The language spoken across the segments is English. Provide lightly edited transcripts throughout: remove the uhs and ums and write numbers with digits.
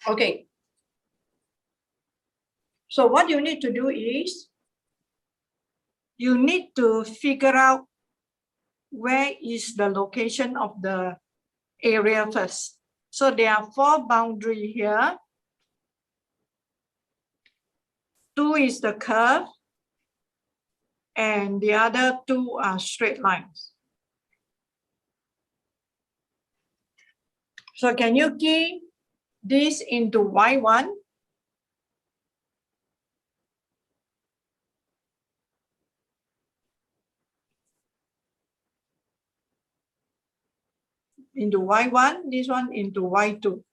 Okay. So what you need to do is, you need to figure out where is the location of the area first. So there are 4 boundaries here. 2 is the curve, and the other 2 are straight lines. So can you key this into Y1? Into Y1, this one into Y2.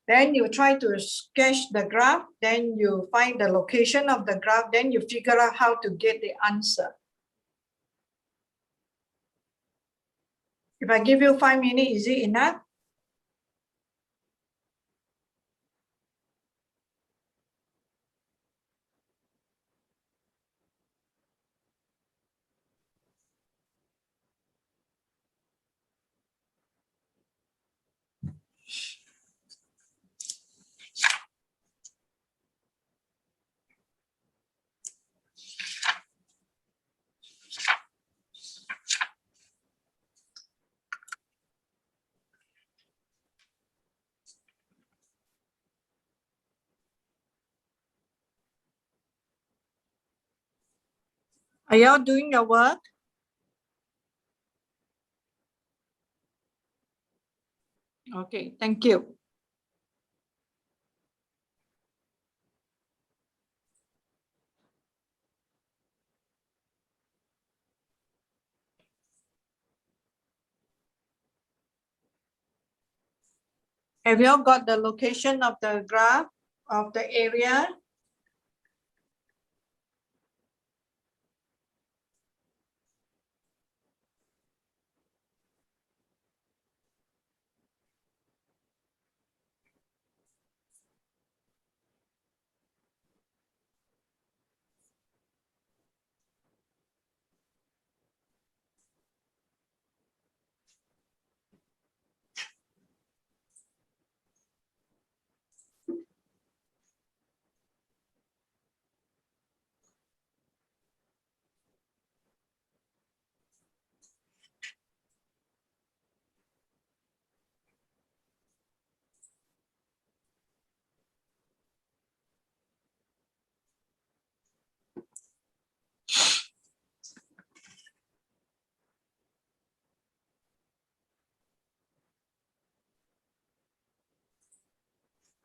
Then you try to sketch the graph, then you find the location of the graph, then you figure out how to get the answer. If I give you 5 minutes, is it enough? Are y'all doing your work? Okay, thank you. Have you all got the location of the graph of the area?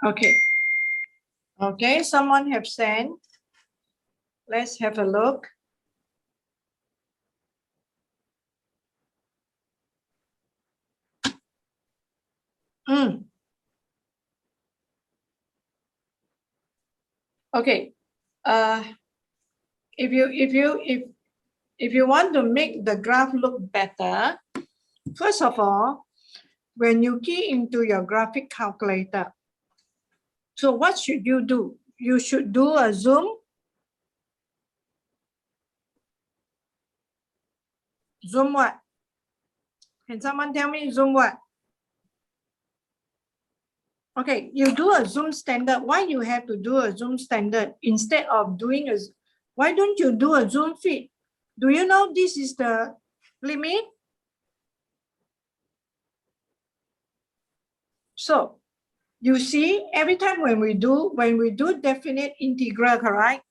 Okay. Okay, someone have sent. Let's have a look. Okay. If you want to make the graph look better, first of all, when you key into your graphic calculator, so what should you do? You should do a zoom. Zoom what? Can someone tell me zoom what? Okay, you do a zoom standard. Why you have to do a zoom standard instead of doing a, why don't you do a zoom fit? Do you know this is the limit? So you see, every time when we do definite integral, correct?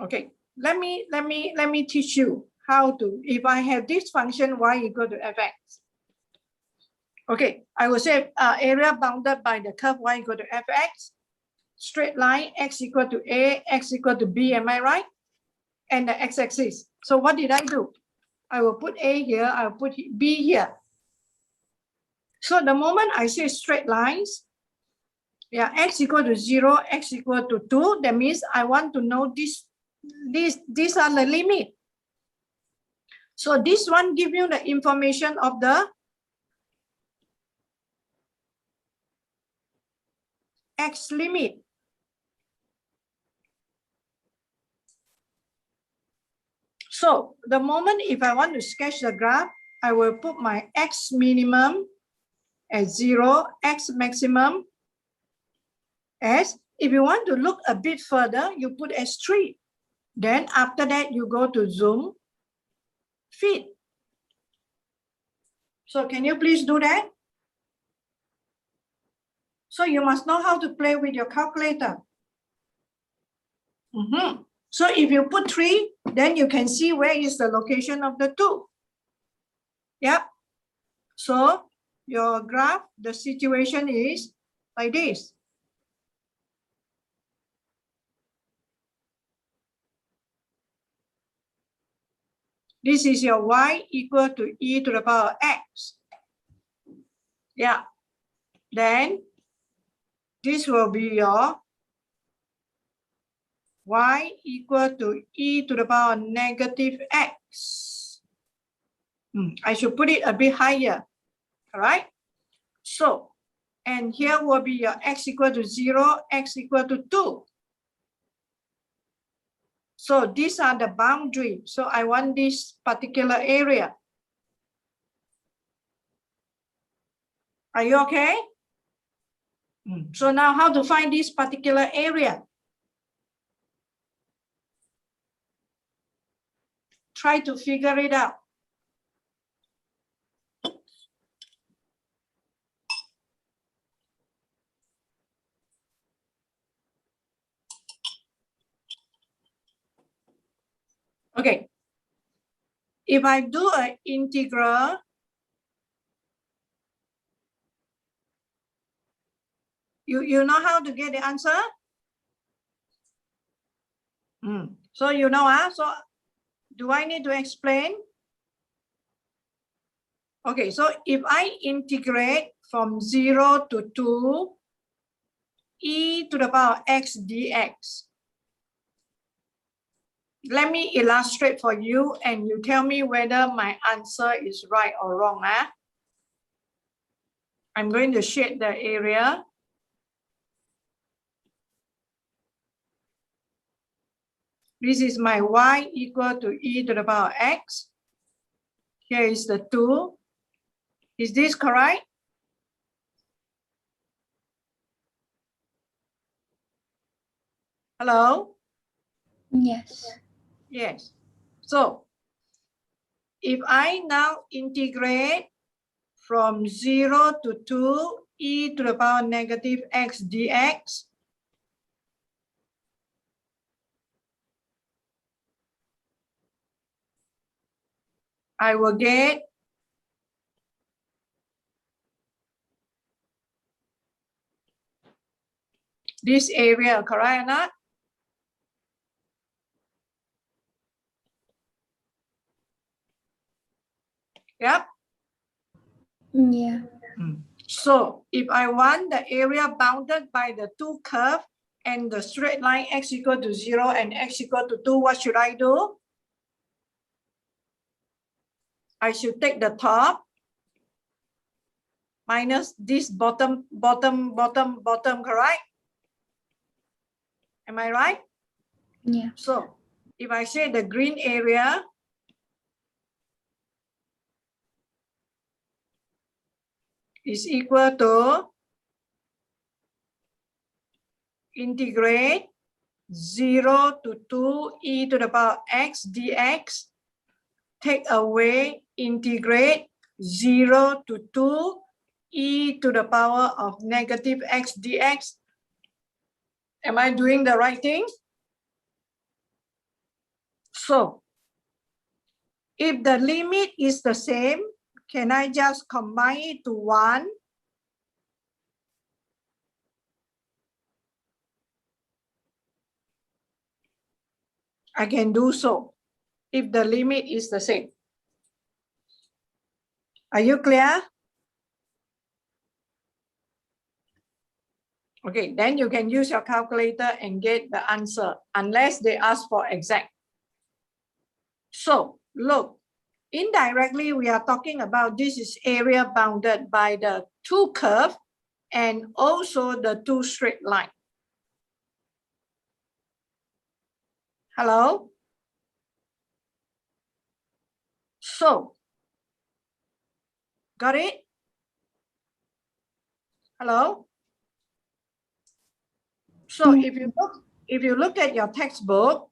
Okay, let me teach you how to, if I have this function y equal to fx. Okay, I will say area bounded by the curve y equal to fx, straight line x equal to a, x equal to b, am I right? And the x-axis. So what did I do? I will put a here, I will put b here. So the moment I say straight lines, yeah, x equal to 0, x equal to 2, that means I want to know these are the limit. So this one give you the information of the x limit. So the moment if I want to sketch the graph, I will put my X minimum as 0, X maximum as, if you want to look a bit further, you put as 3. Then after that, you go to zoom fit. So can you please do that? So you must know how to play with your calculator. So if you put 3, then you can see where is the location of the 2. Yep. So your graph, the situation is like this. This is your y equal to e to the power x. Yeah. Then this will be your y equal to e to the power negative x. I should put it a bit higher. All right. So, and here will be your x equal to 0, x equal to 2. So these are the boundary. So I want this particular area. Are you okay? So now how to find this particular area? Try to figure it out. Okay. If I do an integral, you know how to get the answer? So you know, so do I need to explain? Okay, so if I integrate from 0 to 2, e to the power x dx. Let me illustrate for you and you tell me whether my answer is right or wrong. I'm going to shade the area. This is my y equal to e to the power x. Here is the 2. Is this correct? Hello? Yes. Yes. So if I now integrate from 0 to 2 e to the power negative x dx, I will get this area, correct or not? Yep. Yeah. So if I want the area bounded by the 2 curve and the straight line x equal to 0 and x equal to 2, what should I do? I should take the top minus this bottom, correct? Am I right? Yeah. So if I say the green area is equal to integrate 0 to 2 e to the power x dx, take away integrate 0 to 2 e to the power of negative x dx. Am I doing the right thing? So if the limit is the same, can I just combine it to 1? I can do so if the limit is the same. Are you clear? Okay, then you can use your calculator and get the answer unless they ask for exact. So look, indirectly, we are talking about this is area bounded by the 2 curve and also the 2 straight line. Hello? So Got it? Hello? So if you look at your textbook,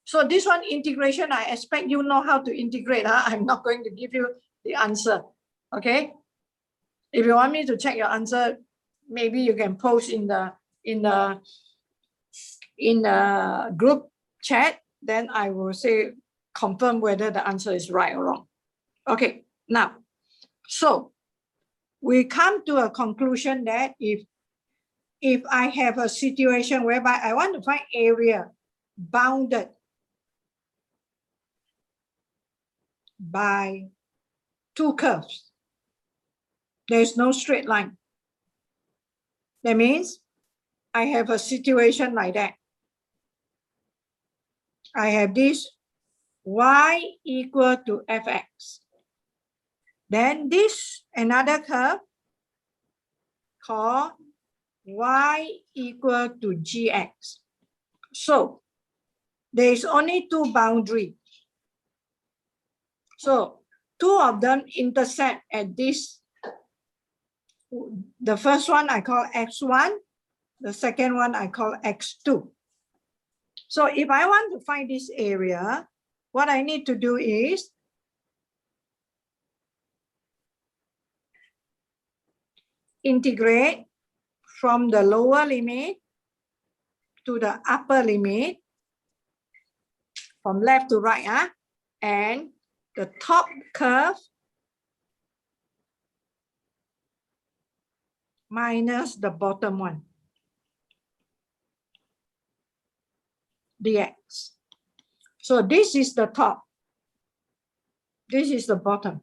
so this one integration, I expect you know how to integrate. Huh? I'm not going to give you the answer. Okay. If you want me to check your answer, maybe you can post in the group chat. Then I will say confirm whether the answer is right or wrong. Okay. Now, so we come to a conclusion that if I have a situation whereby I want to find area bounded by two curves, there's no straight line. That means I have a situation like that. I have this y equal to fx. Then this another curve called y equal to gx. So there is only two boundaries. So two of them intersect at this. The first one I call x1, the second one I call x2. So if I want to find this area, what I need to do is integrate from the lower limit to the upper limit, from left to right, and the top curve minus the bottom one, dx. So this is the top. This is the bottom.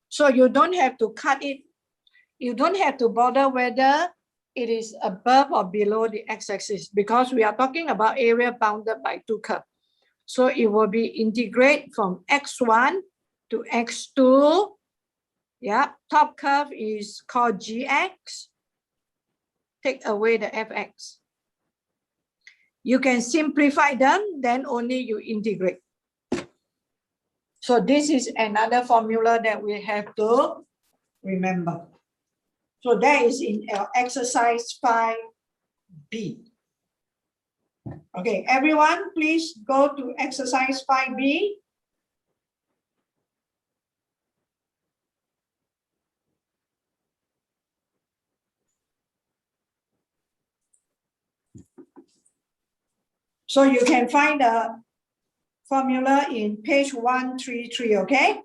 So you don't have to cut it. You don't have to bother whether it is above or below the x-axis, because we are talking about area bounded by two curves. So it will be integrate from x1 to x2. Yeah, top curve is called gx. Take away the fx. You can simplify them, then only you integrate. So this is another formula that we have to remember. So that is in exercise 5B. Okay, everyone, please go to exercise 5B. So you can find the formula in page 133, okay?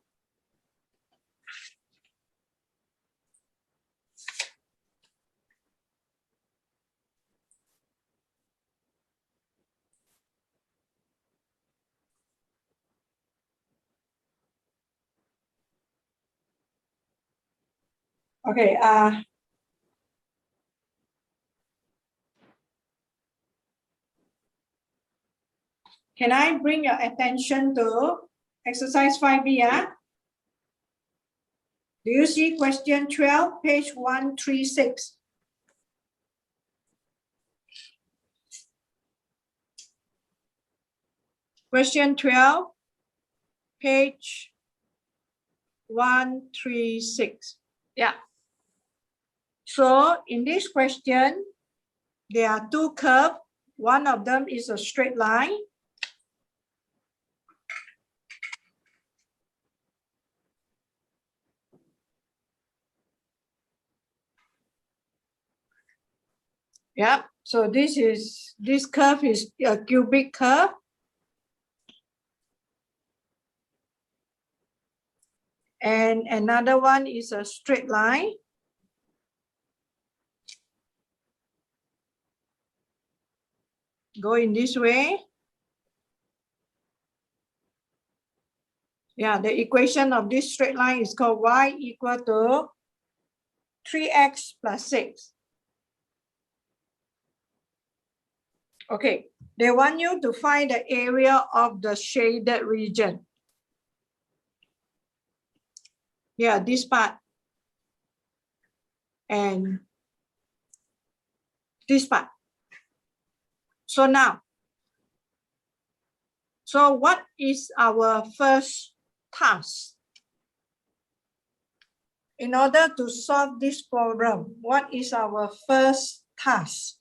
Okay, can I bring your attention to exercise 5B? Do you see question 12, page 136? Question 12, page 136. Yeah. So in this question, there are two curves. One of them is a straight line. Yeah. So this curve is a cubic curve. And another one is a straight line. Go in this way. Yeah, the equation of this straight line is called y equal to 3x plus 6. Okay, they want you to find the area of the shaded region. Yeah, this part. And this part. So now, so what is our first task? in order to solve this problem, what is our first task?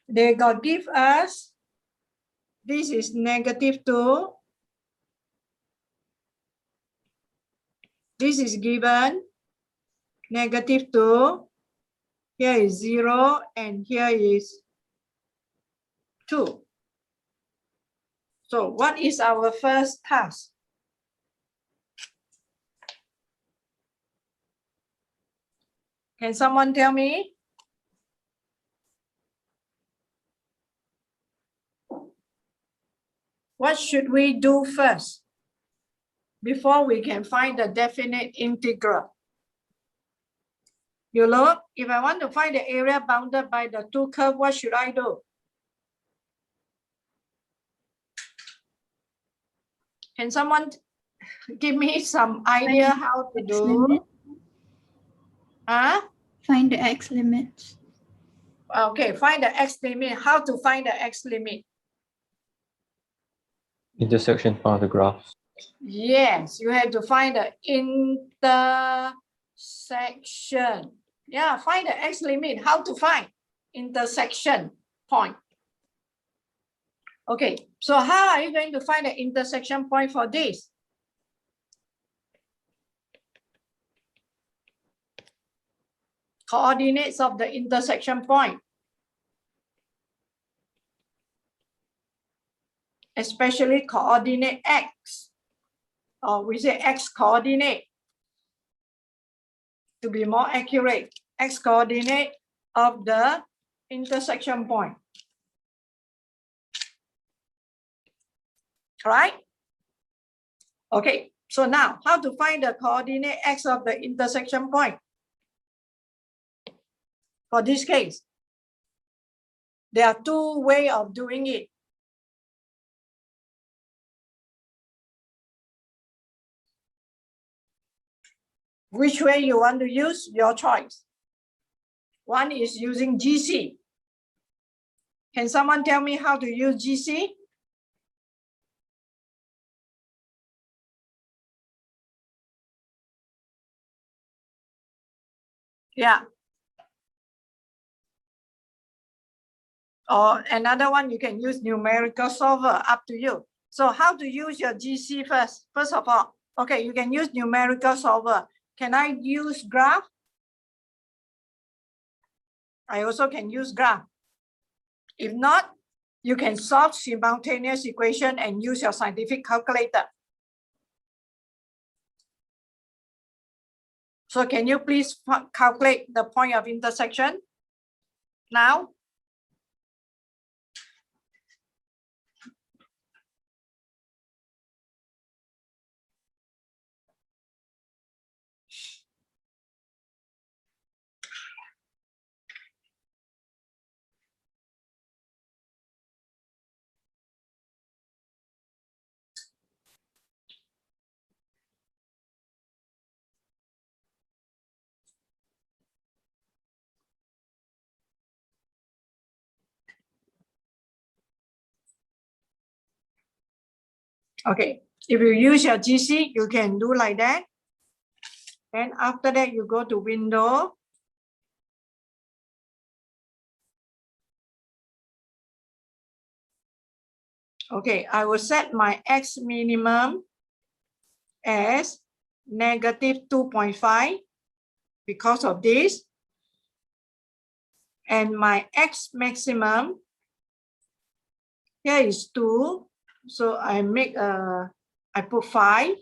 They got give us, this is -2. This is given -2. Here is 0 and here is 2. So what is our first task? Can someone tell me? What should we do first before we can find the definite integral? You look, if I want to find the area bounded by the two curves, what should I do? Can someone give me some idea how to do? Huh? Find the x limits. Okay, find the x limit. How to find the x limit? Intersection part of the graph. Yes, you have to find the intersection. Yeah, find the x limit. How to find intersection point? Okay, so how are you going to find the intersection point for this? Coordinates of the intersection point. Especially coordinate x, or we say x coordinate, to be more accurate, x coordinate of the intersection point. Right? Okay, so now how to find the coordinate x of the intersection point? For this case, there are two ways of doing it. Which way you want to use? Your choice. One is using GC. Can someone tell me how to use GC? Yeah. Or another one, you can use numerical solver, up to you. So how to use your GC first? First of all, okay, you can use numerical solver. Can I use graph? I also can use graph. If not, you can solve simultaneous equation and use your scientific calculator. So can you please calculate the point of intersection now? Okay, if you use your GC, you can do like that. And after that, you go to window. Okay, I will set my x minimum as -2.5 because of this. And my x maximum here is 2. So I put 5.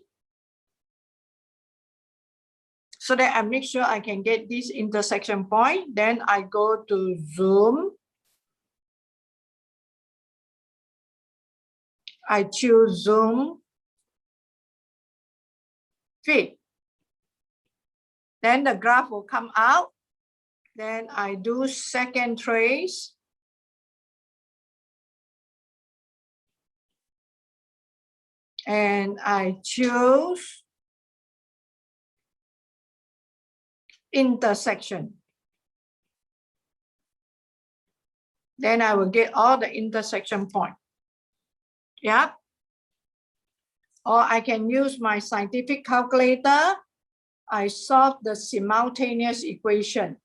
So that I make sure I can get this intersection point. Then I go to zoom. I choose zoom fit. Then the graph will come out. Then I do second trace. And I choose intersection. Then I will get all the intersection point. Yeah. or I can use my scientific calculator. I solve the simultaneous equation.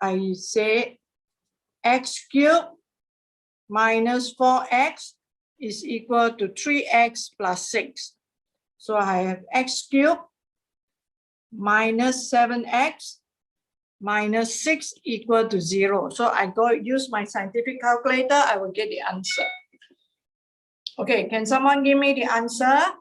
I say x cubed minus 4x is equal to 3x plus 6. So I have x cubed minus 7x minus 6 equal to 0. So I go use my scientific calculator, I will get the answer. Okay, can someone give me the answer?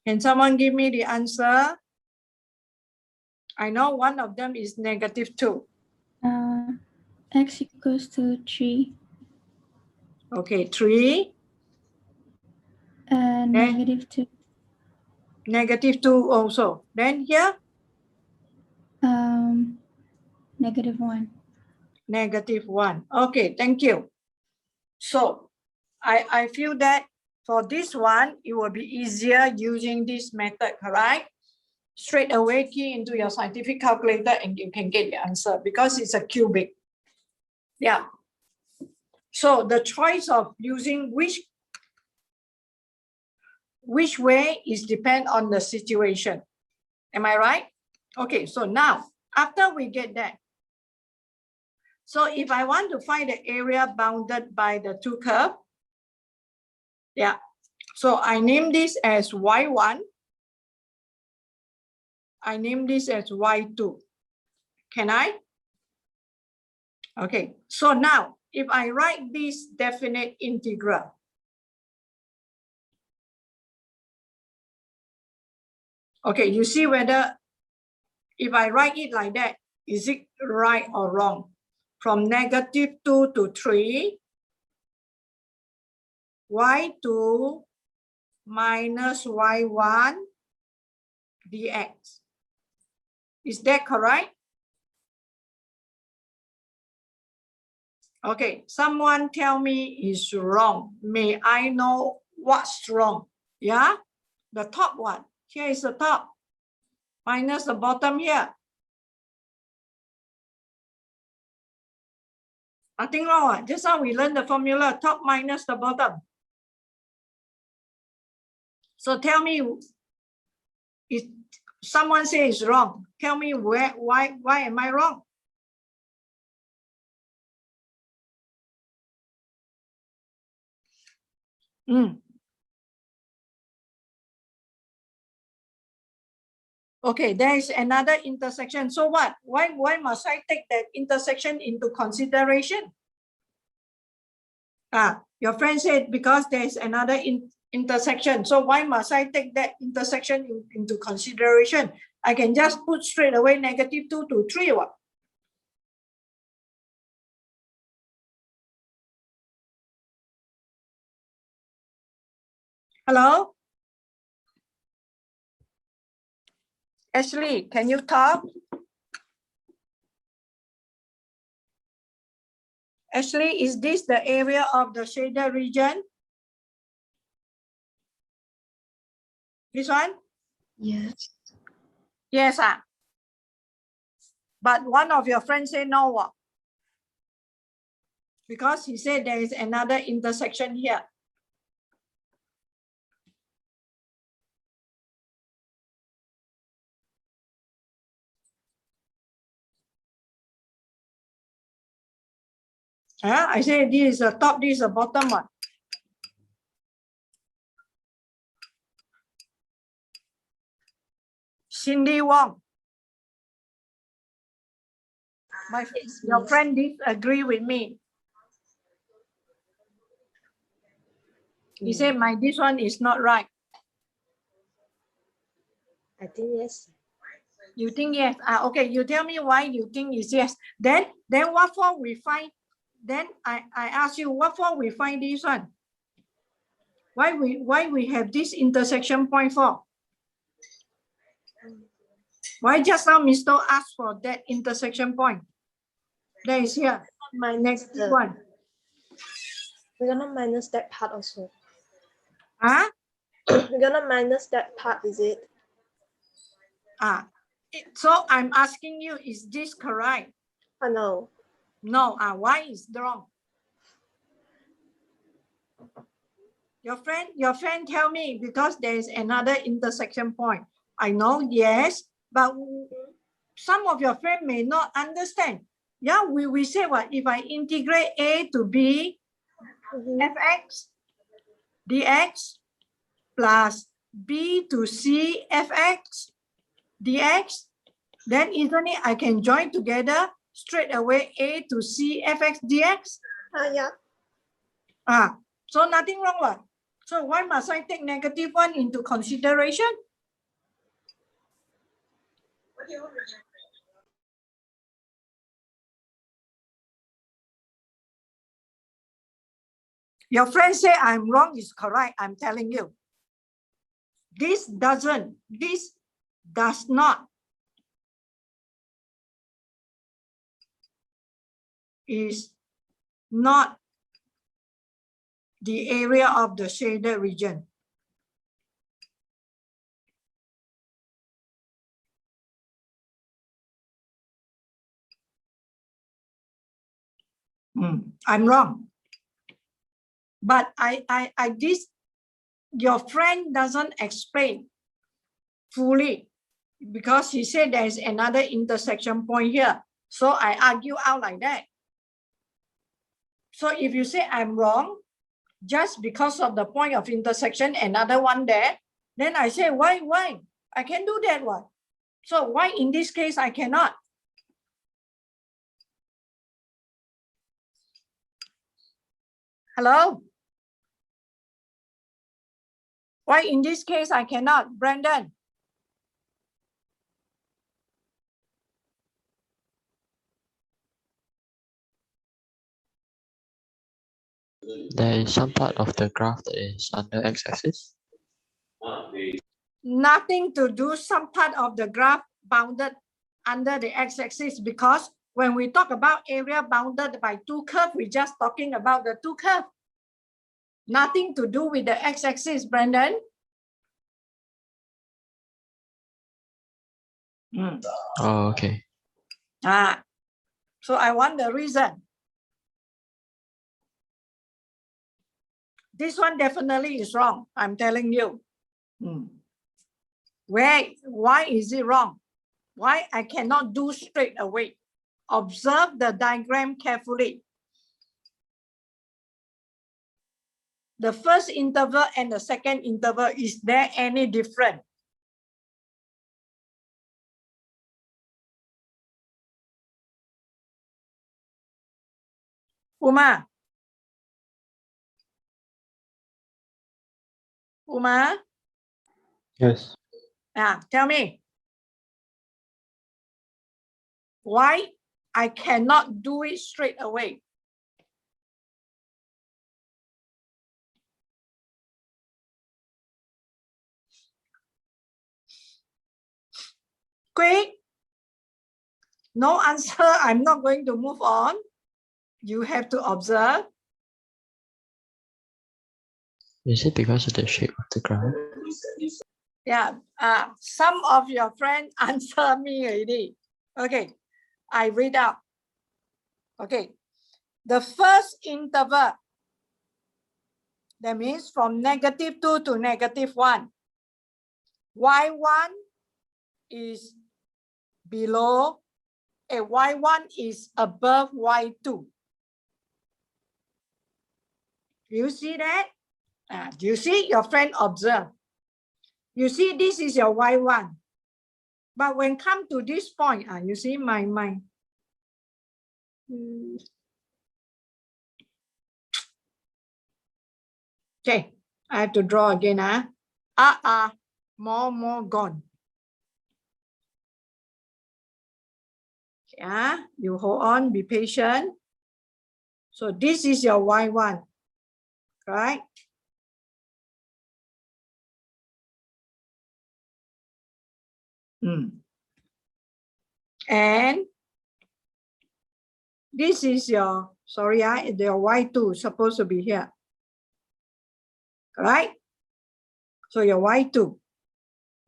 Can someone give me the answer? I know one of them is -2. X equals to 3. Okay, 3. Negative 2. -2 also. Then here, Negative 1. -1. Okay, thank you. So I feel that for this one, it will be easier using this method, correct? Straight away key into your scientific calculator and you can get the answer because it's a cubic. Yeah. So the choice of using which way is depend on the situation. Am I right? Okay, so now after we get that, so if I want to find the area bounded by the two curves, yeah, so I name this as y1. I name this as y2. Can I? Okay, so now if I write this definite integral, okay, you see whether if I write it like that, is it right or wrong? From -2 to 3, y2 minus y1 dx. Is that correct? Okay, someone tell me is wrong. May I know what's wrong? Yeah, the top one. Here is the top minus the bottom here. Nothing wrong. Just now we learned the formula, top minus the bottom. So tell me, if someone says it's wrong, tell me why am I wrong? Okay, there is another intersection. So what? Why must I take that intersection into consideration? Your friend said because there is another intersection. So why must I take that intersection into consideration? I can just put straight away -2 to 3. What? Hello? Ashley, can you talk? Ashley, is this the area of the shaded region? This one? Yes. Yes. But one of your friends say no. Because he said there is another intersection here. I say this is the top, this is the bottom one. Cindy Wong. Your friend disagree with me. He said this one is not right. I think yes. You think yes? Okay, you tell me why you think is yes. Then what for we find? Then I ask you what for we find this one? Why we have this intersection point for? Why just now Mr. asked for that intersection point? That is here. My next one. We're gonna minus that part also. Huh? You're gonna minus that part, is it? So I'm asking you, is this correct? Oh, no. No. Why is it wrong? Your friend tell me because there is another intersection point. I know, yes, but some of your friends may not understand. Yeah, we say what? If I integrate A to B, fx dx plus B to C fx dx, then isn't it I can join together straight away A to C fx dx? Yeah. So nothing wrong, what? So why must I take -1 into consideration? Your friend say I'm wrong is correct. I'm telling you. This does not is not the area of the shaded region. I'm wrong. But your friend doesn't explain fully because he said there's another intersection point here. So I argue out like that. So if you say I'm wrong, just because of the point of intersection, another one there, then I say, why? I can do that one. So why in this case I cannot? Hello? Why in this case I cannot, Brandon? There is some part of the graph that is under x-axis. Nothing to do some part of the graph bounded under the x-axis, because when we talk about area bounded by two curves, we're just talking about the two curves. Nothing to do with the x-axis, Brandon. Oh, okay. So I want the reason. This one definitely is wrong. I'm telling you. Why is it wrong? Why I cannot do straight away? Observe the diagram carefully. The first interval and the second interval, is there any difference? Uma? Yes. Tell me. Why I cannot do it straight away? Quick. No answer. I'm not going to move on. You have to observe. Is it because of the shape of the graph? Yeah. Some of your friends answer me already. Okay. I read out. Okay. The first interval, that means from -2 to -1. Y1 is below, Y1 is above Y2. Do you see that? Do you see? Your friend observe. You see, this is your Y1. But when come to this point, you see my mind. Okay, I have to draw again. More gone. Yeah, you hold on, be patient. So this is your Y1, right? And this is your, sorry, your Y2 supposed to be here, right? So your y2.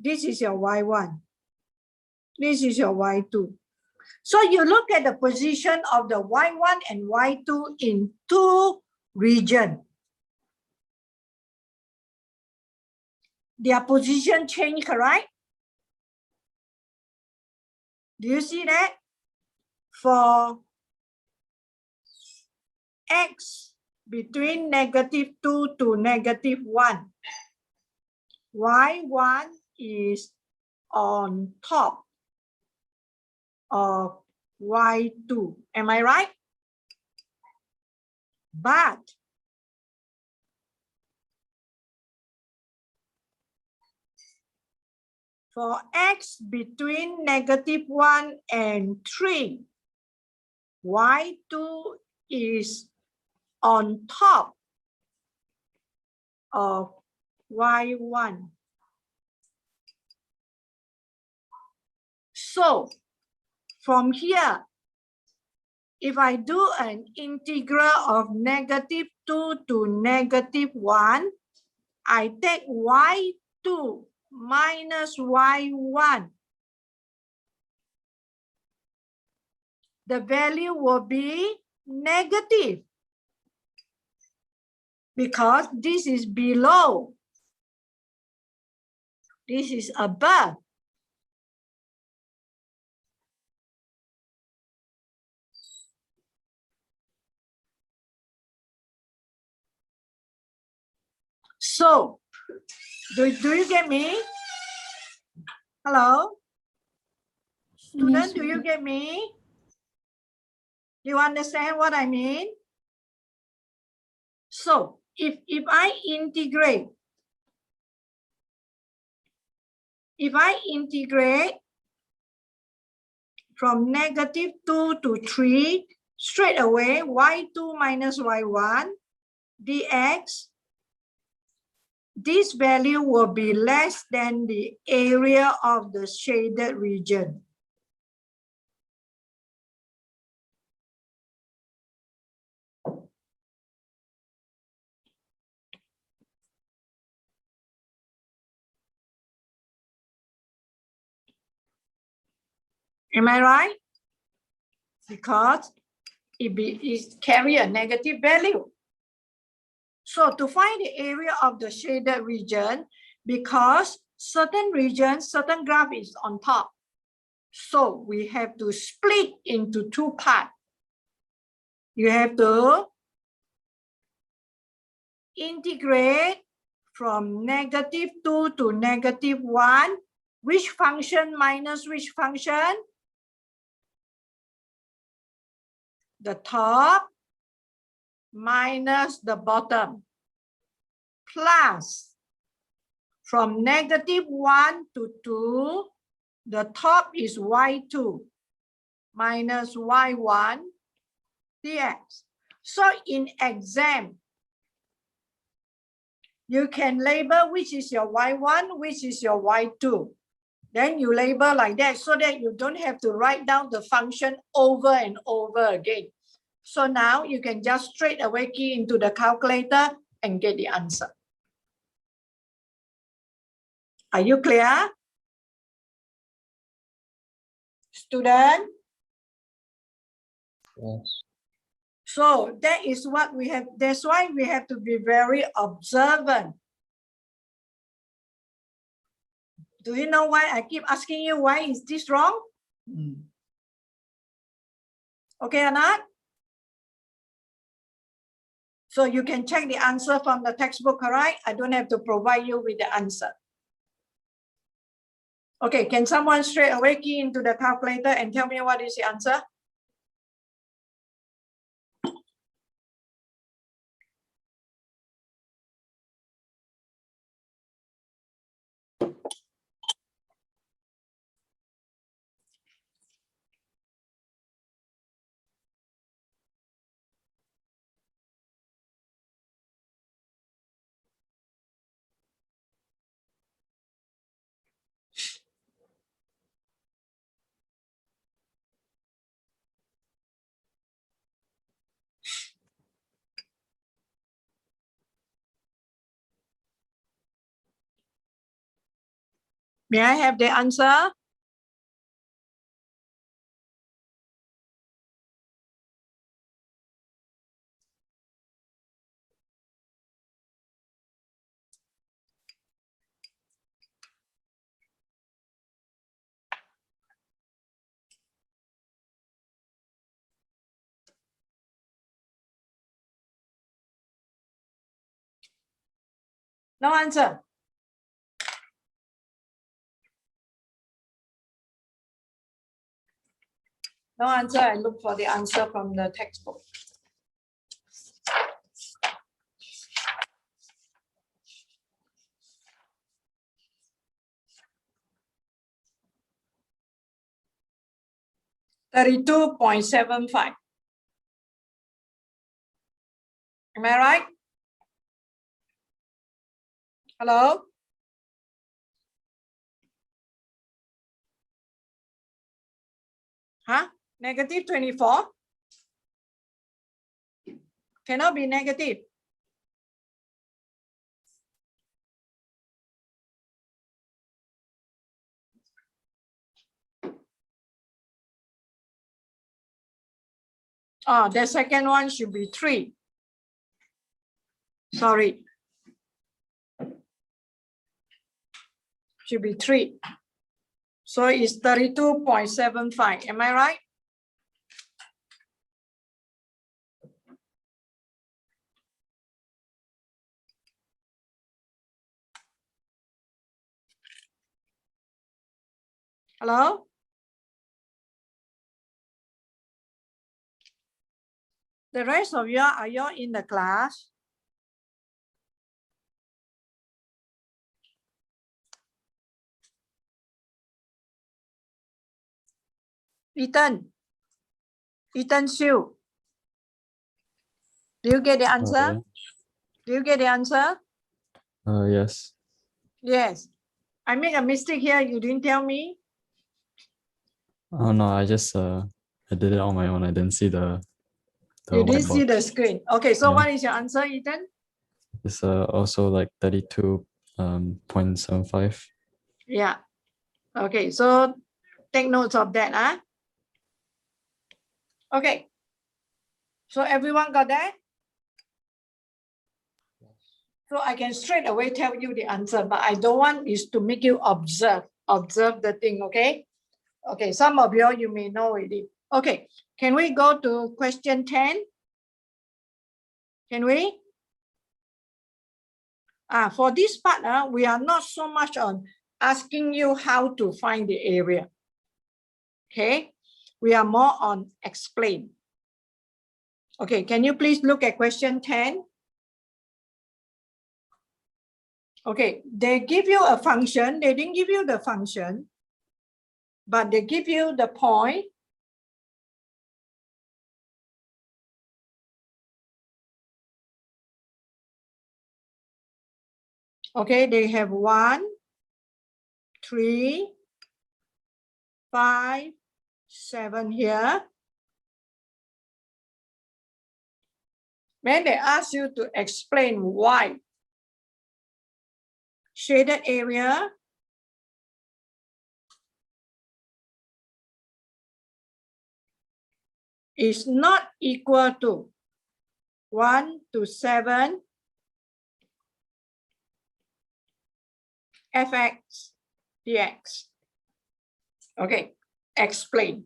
This is your y1. This is your y2. So you look at the position of the y1 and y2 in two regions. Their position change, correct? Do you see that? For x between -2 to -1, y1 is on top of y2. Am I right? But for x between -1 and 3, y2 is on top of y1. So from here, if I do an integral of -2 to -1, I take y2 minus y1. The value will be negative because this is below. This is above. So, do you get me? Hello? Student, Yes, do you get me? You understand what I mean? So, if I integrate from -2 to 3, straight away, y2 minus y1 dx, this value will be less than the area of the shaded region. Am I right? Because it carry a negative value. So to find the area of the shaded region, because certain regions, certain graph is on top, so we have to split into two parts. You have to integrate from -2 to -1. Which function minus which function? The top minus the bottom, plus from -1 to 2, the top is y2 minus y1 dx. So in exam, you can label which is your y1, which is your y2. Then you label like that so that you don't have to write down the function over and over again. So now you can just straight away key into the calculator and get the answer. Are you clear? Student? Yes. So that is what we have. That's why we have to be very observant. Do you know why I keep asking you why is this wrong? Okay or not? So you can check the answer from the textbook, all right? I don't have to provide you with the answer. Okay, can someone straight away key into the calculator and tell me what is the answer? May I have the answer? No answer. No answer. I look for the answer from the textbook. $32.75. Am I right? Hello? Huh? Negative 24? Cannot be negative. Oh, the second one should be 3. Sorry. Should be 3. So it's 32.75. Am I right? Hello? The rest of you, are you in the class? Ethan Shu. Do you get the answer? Do you get the answer? Yes. Yes. I made a mistake here. You didn't tell me. Oh no, I just I did it on my own. I didn't see the You didn't see whiteboard. the screen. Okay, so Yeah. what is your answer, Ethan? It's also like 32.75. Yeah. Okay, so take notes of that. Huh? Okay. So everyone got that? So I can straight away tell you the answer, but I don't want is to make you observe the thing, okay? Okay, some of you may know already. Okay, can we go to question 10? Can we? For this part, we are not so much on asking you how to find the area. Okay, we are more on explain. Okay, can you please look at question 10? Okay, they give you a function. They didn't give you the function, but they give you the point. Okay, they have 1, 3, 5, 7 here. When they ask you to explain why shaded area is not equal to 1 to 7 fx dx. Okay, explain.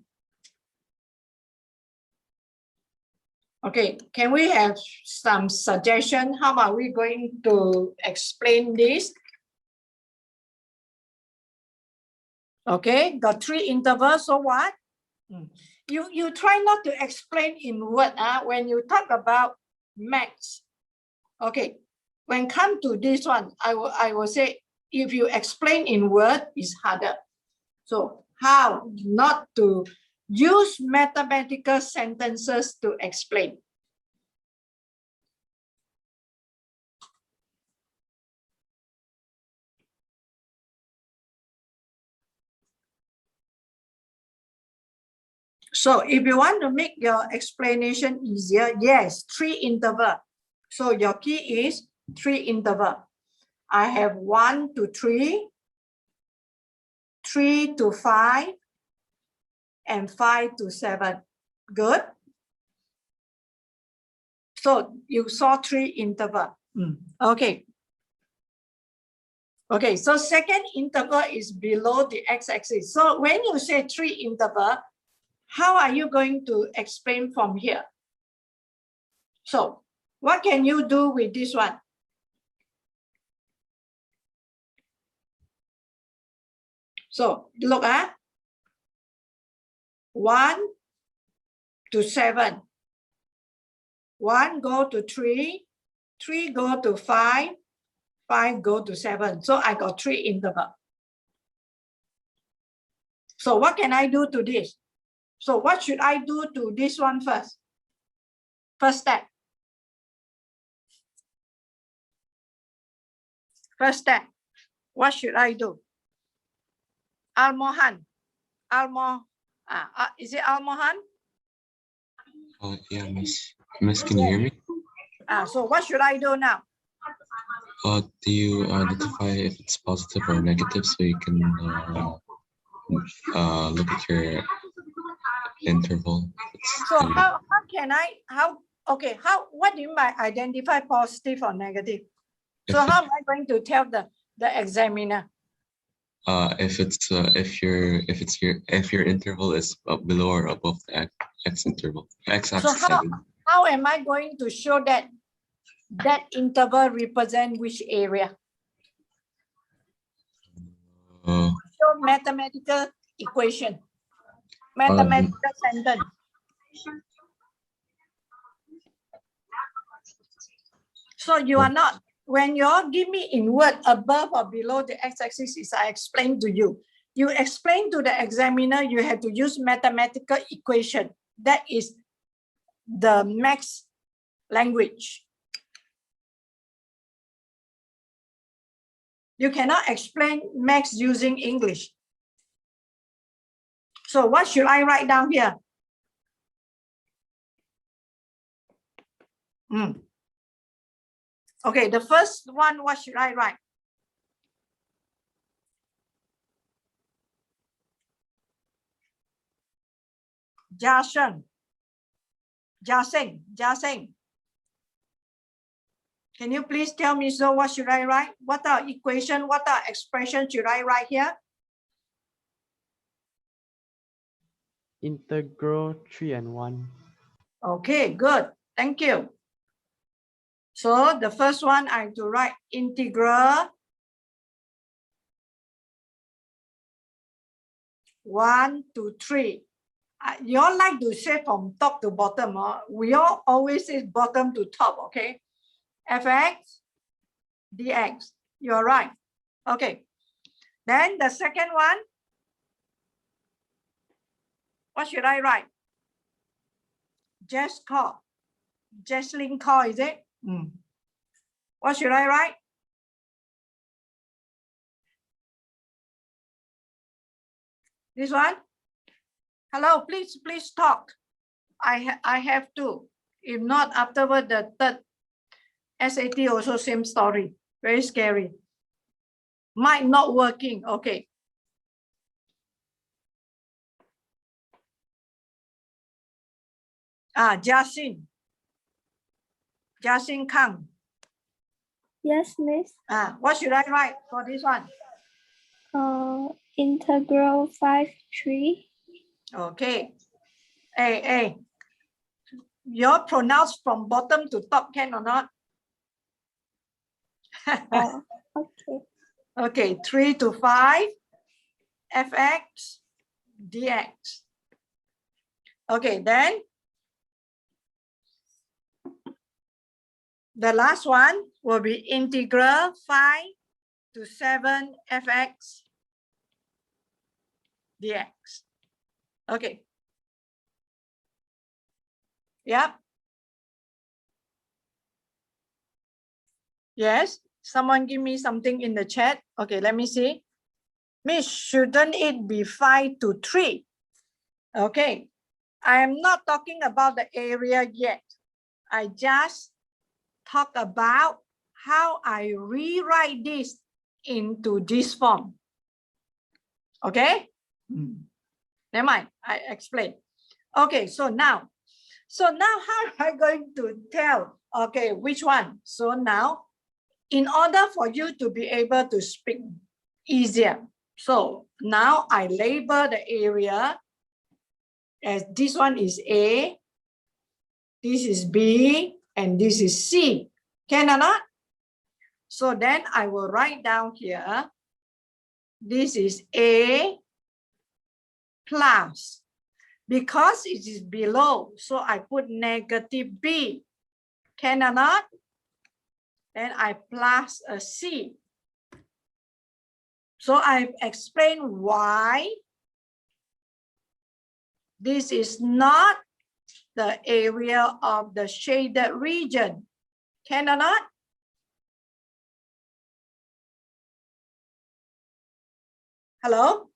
Okay, can we have some suggestion? How are we going to explain this? Okay, got 3 intervals, so what? You try not to explain in word when you talk about maths. Okay, when come to this one, I will say, if you explain in word, it's harder. So how not to use mathematical sentences to explain? So if you want to make your explanation easier, yes, 3 interval. So your key is 3 interval. I have 1 to 3, 3 to 5 and 5 to 7. Good. So you saw 3 interval. Okay. Okay, so second interval is below the x-axis. So when you say 3 interval, how are you going to explain from here? So what can you do with this one? So look at 1 to 7. 1 go to 3, 3 go to 5, 5 go to 7. So I got 3 interval. So what can I do to this? So what should I do to this one first? First step. First step. What should I do? Almohan. Is it Almohan? Yeah, Miss. Miss, can you hear me? So what should I do now? Do you identify if it's positive or negative so you can look at your interval? So how can I, what do you mean by identify positive or negative? So how am I going to tell the examiner? If your interval is below or above the x interval, x-axis. So how am I going to show that interval represent which area? Show mathematical equation, mathematical sentence. So you are not, when you give me in word above or below the x-axis, I explain to you. You explain to the examiner, you have to use mathematical equation. That is the max language. You cannot explain max using English. So what should I write down here? Okay, the first one, what should I write? Jiasheng. Can you please tell me, so what should I write? What are equation, what are expression should I write here? Integral 3 and 1. Okay, good. Thank you. So the first one, I have to write integral 1 to 3. You all like to say from top to bottom. We all always say bottom to top, okay? Fx, dx. You're right. Okay. Then the second one, what should I write? Just call. Jesslyn call, is it? What should I write? This one? Hello, please talk. I have to. If not, afterward, the third SAT also same story. Very scary. Might not working. Okay. Jiaxin Kang. Yes, Miss. What should I write for this one? Integral 5/3. Okay. Hey. You pronounce from bottom to top, can or not? Okay. Okay, 3 to 5, fx, dx. Okay, then the last one will be integral 5 to 7 fx dx. Okay. Yep. Yes, someone give me something in the chat. Okay, let me see. Miss, shouldn't it be 5 to 3? Okay, I am not talking about the area yet. I just talk about how I rewrite this into this form. Okay? Never mind, I explain. Okay, so now how am I going to tell? Okay, which one? So now, in order for you to be able to speak easier, so now I label the area as this one is A, this is B, and this is C. Can or not? So then I will write down here, this is A plus, because it is below, so I put negative B. Can or not? Then I plus a C. So I've explained why this is not the area of the shaded region. Can or not? Hello?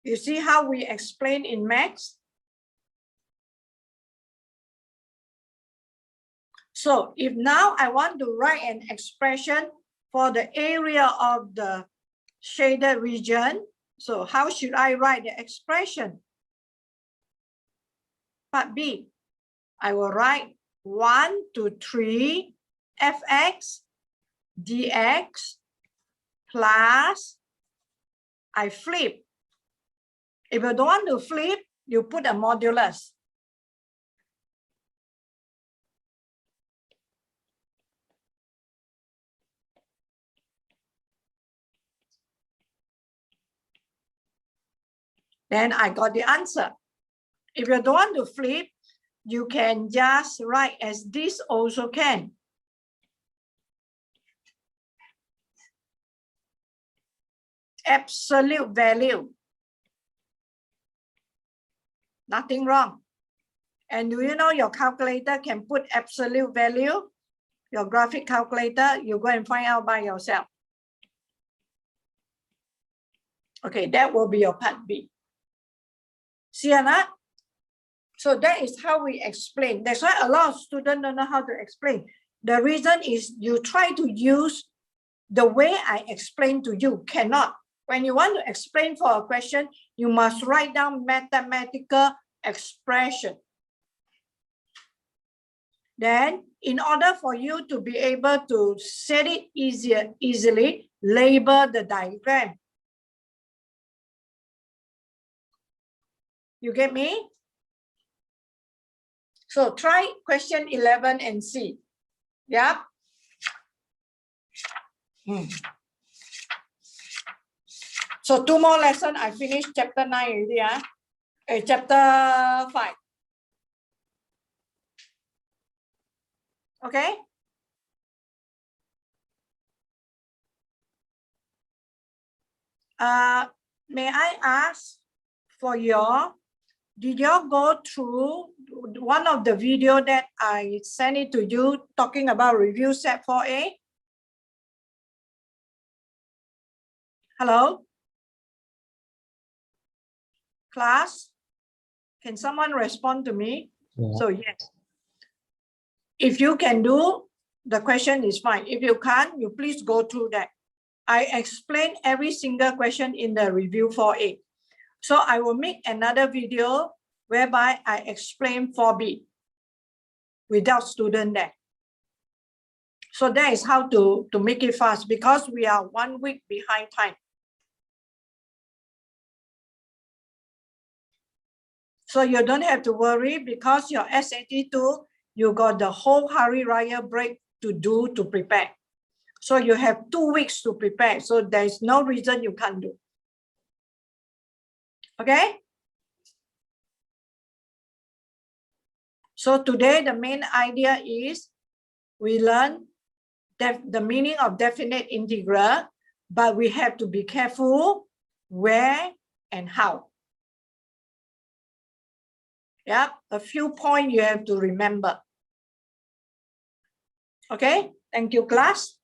You see how we explain in maths? So if now I want to write an expression for the area of the shaded region, so how should I write the expression? Part B, I will write 1 to 3 fx dx plus, I flip. If you don't want to flip, you put a modulus. Then I got the answer. If you don't want to flip, you can just write as this also can. Absolute value. Nothing wrong. And do you know your calculator can put absolute value? Your graphic calculator, you go and find out by yourself. Okay, that will be your part B. See or not? So that is how we explain. That's why a lot of students don't know how to explain. The reason is you try to use the way I explain to you, cannot. When you want to explain for a question, you must write down mathematical expression. Then, in order for you to be able to set it easily, label the diagram. You get me? So try question 11 and see. Yeah. So 2 more lessons. I finished chapter 9 already. Chapter 5. Okay. May I ask for did you go through one of the video that I sent it to you talking about review set 4A? Hello? Class? Can someone respond to me? Yeah. So yes. If you can do, the question is fine. If you can't, you please go through that. I explain every single question in the review 4A. So I will make another video whereby I explain 4B without student there. So that is how to make it fast, because we are 1 week behind time. So you don't have to worry, because your SAT tool, you got the whole Hari Raya break to prepare. So you have 2 weeks to prepare. So there is no reason you can't do. Okay? So today the main idea is we learn the meaning of definite integral, but we have to be careful where and how. Yeah, a few points you have to remember. Okay, thank you, class.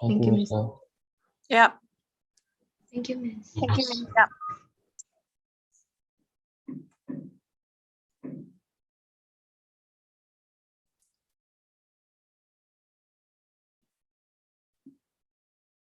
Thank you, Miss. Yeah. Thank you, Miss. Thank you, Miss. Yeah.